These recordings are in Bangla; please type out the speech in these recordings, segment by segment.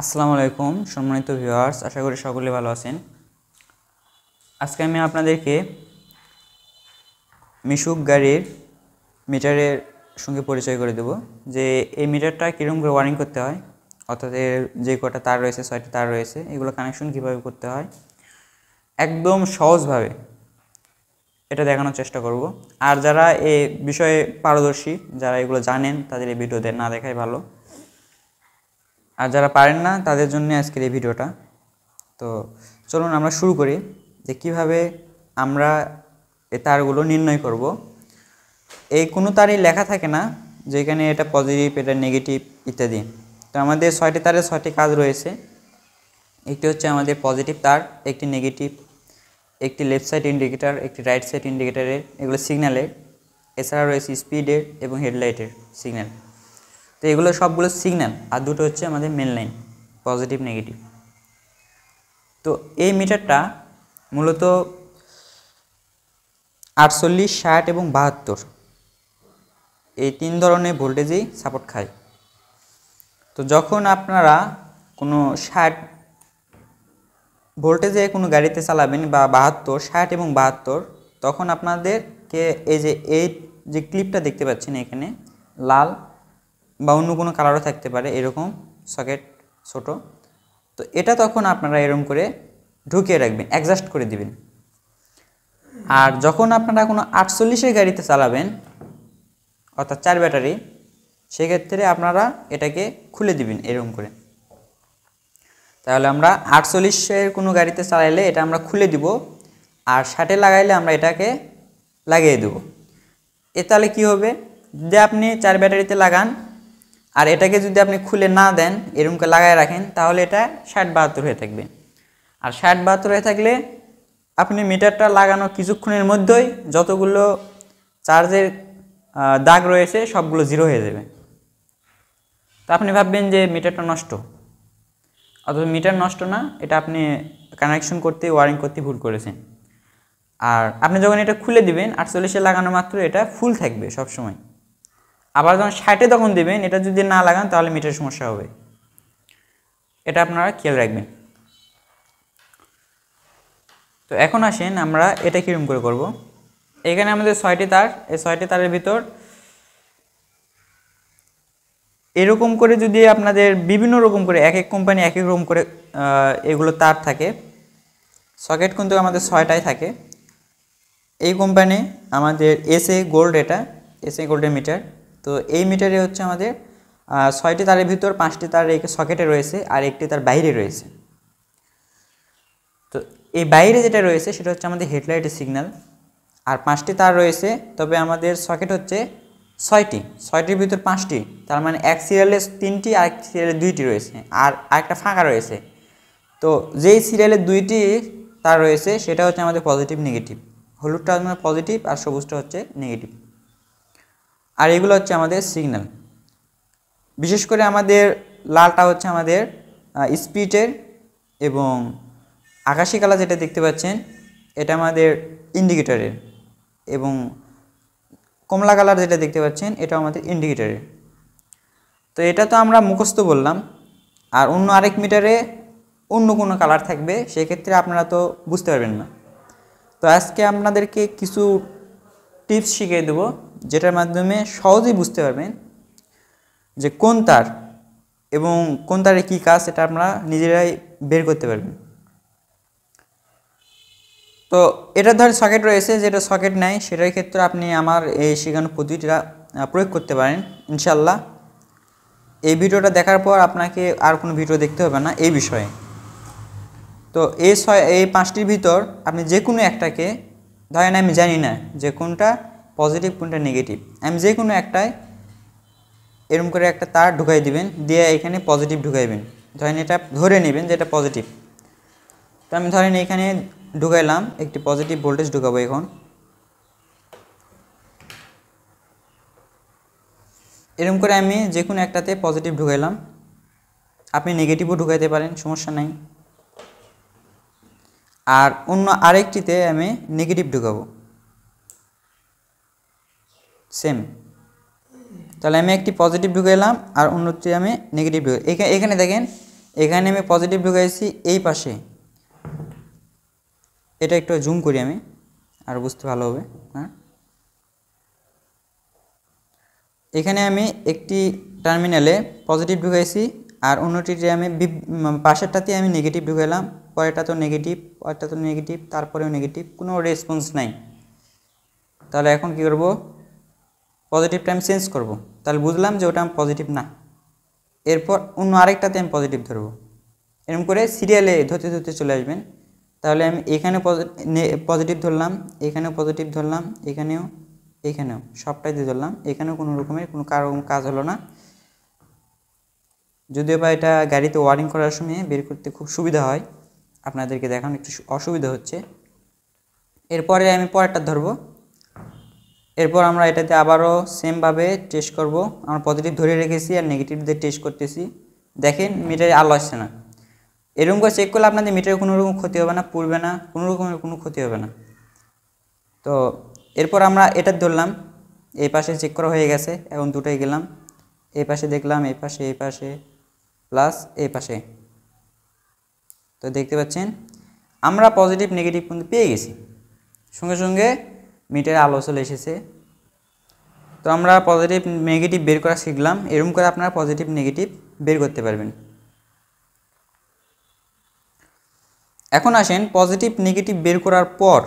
আসসালামু আলাইকুম সম্মানিত ভিউয়ার্স, আশা করি সকলে ভালো আছেন। আজকে আমি আপনাদেরকে মিশুক গাড়ির মিটারের সঙ্গে পরিচয় করে দেব যে এই মিটারটা কীরকম করে ওয়ারিং করতে হয়, অর্থাৎ এর যে কটা তার রয়েছে, 6টি তার রয়েছে, এগুলো কানেকশন কীভাবে করতে হয় একদম সহজভাবে এটা দেখানোর চেষ্টা করব। আর যারা এই বিষয়ে পারদর্শী, যারা এগুলো জানেন, তাদের এই ভিডিওতে না দেখাই ভালো। আর যারা পারেন না তাদের জন্য আজকের এই ভিডিওটা। তো চলুন আমরা শুরু করি যে কীভাবে আমরা এই তারগুলো নির্ণয় করব। এই কোনো তারই লেখা থাকে না যেখানে এটা পজিটিভ, এটা নেগেটিভ ইত্যাদি। তো আমাদের 6টি তারের 6টি কাজ রয়েছে। একটি হচ্ছে আমাদের পজিটিভ তার, একটি নেগেটিভ, একটি লেফট সাইড ইন্ডিকেটার, একটি রাইট সাইড ইন্ডিকেটারের, এগুলো সিগন্যালের। এছাড়া রয়েছে স্পিডের এবং হেডলাইটের সিগন্যাল। তো এগুলো সবগুলো সিগন্যাল, আর দুটো হচ্ছে আমাদের মেন লাইন, পজিটিভ নেগেটিভ। তো এই মিটারটা মূলত 48, 60 এবং 72 এই 3 ধরনের ভোল্টেজেই সাপোর্ট খায়। তো যখন আপনারা কোনো 60 ভোল্টেজে কোনো গাড়িতে চালাবেন বা 72, 60 এবং 72, তখন আপনাদেরকে এই যে ক্লিপটা দেখতে পাচ্ছেন এখানে লাল বা অন্য কোনো কালারও থাকতে পারে, এরকম সকেট ছোট। তো এটা তখন আপনারা এরকম করে ঢুকিয়ে রাখবেন, অ্যাডজাস্ট করে দিবেন। আর যখন আপনারা কোনো 48-এর গাড়িতে চালাবেন, অর্থাৎ 4 ব্যাটারি, সেক্ষেত্রে আপনারা এটাকে খুলে দিবেন এরকম করে। তাহলে আমরা 48-এর কোনো গাড়িতে চালাইলে এটা আমরা খুলে দিব, আর 60-এ লাগাইলে আমরা এটাকে লাগিয়ে দেব। তাহলে কী হবে, যদি আপনি 4 ব্যাটারিতে লাগান আর এটাকে যদি আপনি খুলে না দেন, এরকম করে লাগায় রাখেন, তাহলে এটা 60-72 হয়ে থাকবে। আর 60-72 হয়ে থাকলে আপনি মিটারটা লাগানো কিছুক্ষণের মধ্যেই যতগুলো চার্জের দাগ রয়েছে সবগুলো 0 হয়ে যাবে। তো আপনি ভাববেন যে মিটারটা নষ্ট, অথচ মিটার নষ্ট না, এটা আপনি কানেকশন করতে, ওয়ারিং করতে ভুল করেছেন। আর আপনি যখন এটা খুলে দিবেন, 48-এ লাগানো মাত্র এটা ফুল থাকবে সবসময়। আবার যখন 60-এ তখন দেবেন, এটা যদি না লাগান তাহলে মিটার সমস্যা হবে। এটা আপনারা খেয়াল রাখবেন। তো এখন আসেন আমরা এটা কীরকম করে করব। এখানে আমাদের 6টি তার, এই 6টি তারের ভিতর এরকম করে যদি আপনাদের বিভিন্ন রকম করে, এক এক কোম্পানি এক এক রকম করে এগুলো তার থাকে। সকেট কিন্তু আমাদের 6টাই থাকে। এই কোম্পানি আমাদের এসএ গোল্ড, এটা এসএ গোল্ডের মিটার। তো এই মিটারে হচ্ছে আমাদের 6টি তারের ভিতর 5টি তার এই সকেটে রয়েছে, আর একটি তার বাইরে রয়েছে। তো এই বাইরে যেটা রয়েছে সেটা হচ্ছে আমাদের হেডলাইটের সিগন্যাল। আর 5টি তার রয়েছে, তবে আমাদের সকেট হচ্ছে 6টির ভিতর 5টি, তার মানে এক সিরিয়ালে 3টি আর এক সিরিয়ালে 2টি রয়েছে, আর আরেকটা ফাঁকা রয়েছে। তো যেই সিরিয়ালে 2টি তার রয়েছে সেটা হচ্ছে আমাদের পজিটিভ নেগেটিভ, হলুদটা মানে পজিটিভ আর সবুজটা হচ্ছে নেগেটিভ। আর এগুলো হচ্ছে আমাদের সিগন্যাল। বিশেষ করে আমাদের লালটা হচ্ছে আমাদের স্পিডের, এবং আকাশি কালার যেটা দেখতে পাচ্ছেন এটা আমাদের ইন্ডিকেটরের, এবং কমলা কালার যেটা দেখতে পাচ্ছেন এটা আমাদের ইন্ডিকেটরের। তো এটা তো আমরা মুখস্থ বললাম, আর অন্য আরেক মিটারে অন্য কোনো কালার থাকবে, সেক্ষেত্রে আপনারা তো বুঝতে পারবেন না। তো আজকে আপনাদেরকে কিছু টিপস শিখিয়ে দেবো, যেটার মাধ্যমে সহজেই বুঝতে পারবেন যে কোন তার এবং কোন তারে কী কাজ, এটা আপনারা নিজেরাই বের করতে পারবেন। তো এটা ধর সকেট রয়েছে, যেটা সকেট নাই সেটার ক্ষেত্রে আপনি আমার এই শেখানো পদ্ধতিটা প্রয়োগ করতে পারেন ইনশাল্লাহ। এই ভিডিওটা দেখার পর আপনাকে আর কোনো ভিডিও দেখতে হবে না এই বিষয়ে। তো এই 5টির ভিতর আপনি যে কোনো একটাকে, ধরেন আমি জানি না যে কোনটা পজিটিভ কোনটা নেগেটিভ, আমি যে কোনো একটায় এরকম করে একটা তার ঢুকাই দিবেন, দিয়ে এখানে পজিটিভ ঢুকাইবেন। ধরেন এটা ধরে নেবেন যে এটা পজিটিভ। তো আমি ধরেন এখানে ঢুকাইলাম, একটি পজিটিভ ভোল্টেজ ঢুকাবো। এখন এরকম করে আমি যে কোনো একটাতে পজিটিভ ঢুকাইলাম, আপনি নেগেটিভও ঢুকাইতে পারেন, সমস্যা নাই। আর অন্য আরেকটিতে আমি নেগেটিভ ঢুকাবো, সেম। তাহলে আমি একটি পজিটিভ ঢুকাইলাম আর অন্যটি আমি নেগেটিভ ঢুকাই। এখানে দেখেন এখানে আমি পজিটিভ ঢুকাইছি এই পাশে, এটা একটু জুম করি আমি আর বুঝতে ভালো হবে। হ্যাঁ, এখানে আমি একটি টার্মিনালে পজিটিভ ঢুকাইছি আর অন্যটিতে আমি পাশেরটাতে আমি নেগেটিভ ঢুকাইলাম, পরেরটা তো নেগেটিভ, পরেরটা তো নেগেটিভ, তারপরেও নেগেটিভ, কোনো রেসপন্স নাই। তাহলে এখন কি করব, পজিটিভটা আমি চেঞ্জ করব, তাহলে বুঝলাম যে ওটা আমি পজিটিভ না। এরপর অন্য আরেকটাতে আমি পজিটিভ ধরবো, এরকম করে সিরিয়ালে ধরতে ধরতে চলে আসবেন। তাহলে আমি এখানে পজিটিভ ধরলাম, এখানেও পজিটিভ ধরলাম, এখানেও, এখানেও সবটাই দিয়ে ধরলাম, এখানেও কোনো রকমের কোনো কাজ হলো না। যদিও বা এটা গাড়িতে ওয়ারিং করার সময় বের করতে খুব সুবিধা হয়, আপনাদেরকে দেখানো একটু অসুবিধা হচ্ছে। এরপরে আমি পরেরটা ধরবো, এরপর আমরা এটাতে আবারও সেমভাবে টেস্ট করব। আমরা পজিটিভ ধরে রেখেছি আর নেগেটিভ দিয়ে টেস্ট করতেছি, দেখেন মিটারে আলো আসছে না। এরকম করে চেক করলে আপনাদের মিটারে কোনো রকম ক্ষতি হবে না, পুড়বে না, কোনো রকমের কোনো ক্ষতি হবে না। তো এরপর আমরা এটা ধরলাম, এই পাশে চেক করা হয়ে গেছে, এখন দুটোই গেলাম, এই পাশে দেখলাম, এই পাশে, এই পাশে প্লাস এই পাশে। তো দেখতে পাচ্ছেন আমরা পজিটিভ নেগেটিভ কিন্তু পেয়ে গেছি, সঙ্গে সঙ্গে মিটারে আলো চলে এসেছে। তো আমরা পজিটিভ নেগেটিভ বের করা শিখলাম, এরকম করে আপনারা পজিটিভ নেগেটিভ বের করতে পারবেন। এখন আসেন পজিটিভ নেগেটিভ বের করার পর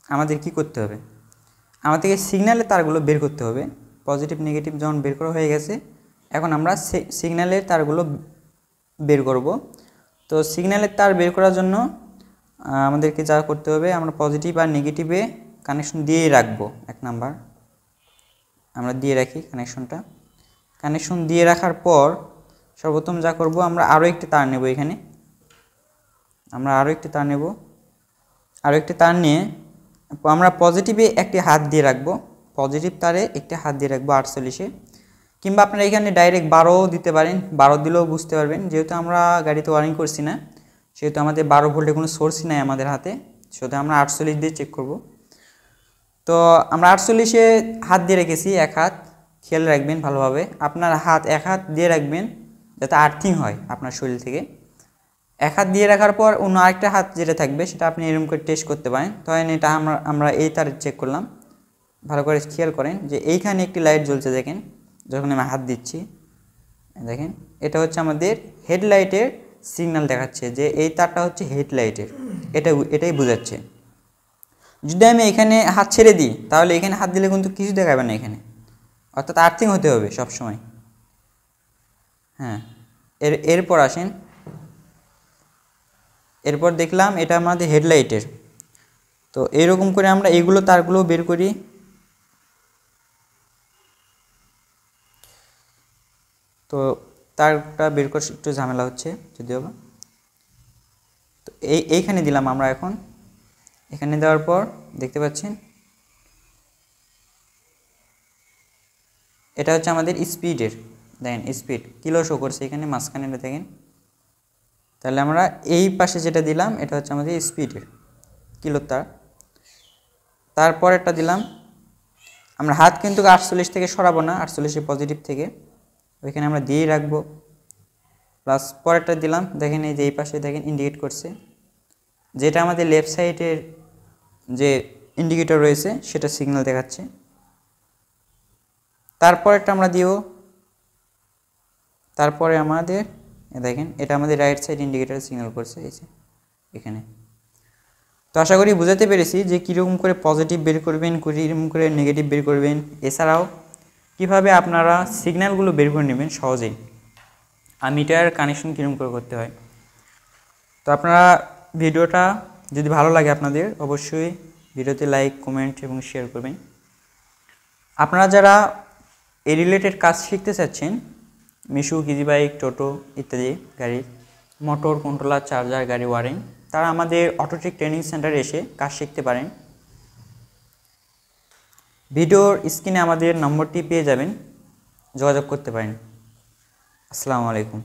আমাদের কি করতে হবে, আমাদেরকে সিগন্যালের তারগুলো বের করতে হবে। পজিটিভ নেগেটিভ যখন বের করা হয়ে গেছে, এখন আমরা সিগন্যালের তারগুলো বের করব। তো সিগন্যালের তার বের করার জন্য আমাদেরকে যা করতে হবে, আমরা পজিটিভ আর নেগেটিভে কানেকশন দিয়েই রাখবো। এক নাম্বার আমরা দিয়ে রাখি কানেকশনটা, কানেকশন দিয়ে রাখার পর সর্বপ্রথম যা করব, আমরা আরও একটি তার নেব, এখানে আমরা আরও একটি তার নেব, আরও একটি তার নিয়ে আমরা পজিটিভে একটি হাত দিয়ে রাখবো, পজিটিভ তারে একটি হাত দিয়ে রাখবো 48-এ, কিংবা আপনারা এখানে ডাইরেক্ট 12 দিতে পারেন, 12 দিলেও বুঝতে পারবেন। যেহেতু আমরা গাড়িতে ওয়ারিং করছি না, সেহেতু আমাদের 12 ভোল্টের কোনো সোর্সই নাই আমাদের হাতে, সেহেতু আমরা 48 দিয়ে চেক করব। তো আমরা 48-এ হাত দিয়ে রেখেছি, এক হাত, খেয়াল রাখবেন ভালোভাবে, আপনার হাত এক হাত দিয়ে রাখবেন যাতে আর্থিং হয় আপনার শরীর থেকে। এক হাত দিয়ে রাখার পর অন্য আরেকটা হাত যেটা থাকবে সেটা আপনি এরকম করে টেস্ট করতে পারেন। ধরেন এটা আমরা এই তার চেক করলাম, ভালো করে খেয়াল করেন যে এইখানে একটি লাইট জ্বলছে, দেখেন যখন আমি হাত দিচ্ছি, দেখেন এটা হচ্ছে আমাদের হেডলাইটের সিগন্যাল দেখাচ্ছে যে এই তারটা হচ্ছে হেডলাইটের, এটাই বোঝাচ্ছে। যদি আমি এখানে হাত ছেড়ে দিই তাহলে এখানে হাত দিলে কিন্তু কিছু দেখাবে না এখানে, অর্থাৎ আর্থিং হতে হবে সব সময়। হ্যাঁ, এরপর আসেন, এরপর দেখলাম এটা আমাদের হেডলাইটের। তো এরকম করে আমরা এগুলো তারগুলো বের করি। তো তারটা বের করে একটু ঝামেলা হচ্ছে যদিও বা। তো এইখানে দিলাম আমরা, এখন এখানে দেওয়ার পর দেখতে পাচ্ছেন এটা হচ্ছে আমাদের স্পিডের, দেখেন স্পিড কিলো শো করছে এখানে মাঝখানে দেখেন। তাহলে আমরা এই পাশে যেটা দিলাম এটা হচ্ছে আমাদের স্পিডের কিলো তার। তারপরেরটা দিলাম, আমরা হাত কিন্তু 48 থেকে সরাবো না, 48 পজিটিভ থেকে ওইখানে আমরা দিয়েই রাখবো। প্লাস পরেরটা দিলাম, দেখেন এই যে এই পাশে দেখেন ইন্ডিকেট করছে, যেটা আমাদের লেফট সাইডের যে ইন্ডিকেটর রয়েছে সেটা সিগন্যাল দেখাচ্ছে। তারপরেরটা আমরা দিব, তারপরে আমাদের দেখেন এটা আমাদের রাইট সাইড ইন্ডিকেটর সিগন্যাল করছে এই যে এখানে। তো আশা করি বুঝাতে পেরেছি যে কীরকম করে পজিটিভ বের করবেন, কীরকম করে নেগেটিভ বের করবেন, এছাড়াও কিভাবে আপনারা সিগন্যালগুলো বের করে নেবেন সহজেই, আর মিটার কানেকশন কীরকম করে করতে হয়। তো আপনারা ভিডিওটা যদি ভালো লাগে আপনাদের, অবশ্যই ভিডিওতে লাইক, কমেন্ট এবং শেয়ার করবেন। আপনারা যারা এই রিলেটেড কাজ শিখতে চাচ্ছেন, মিশু, ইজি বাইক, টোটো ইত্যাদি গাড়ির মোটর কন্ট্রোলার, চার্জার, গাড়ি ওয়ারিং, তারা আমাদের অটোটেক ট্রেনিং সেন্টারে এসে কাজ শিখতে পারেন। ভিডিওর স্ক্রিনে আমাদের নম্বরটি পেয়ে যাবেন, যোগাযোগ করতে পারেন। আসসালামু আলাইকুম।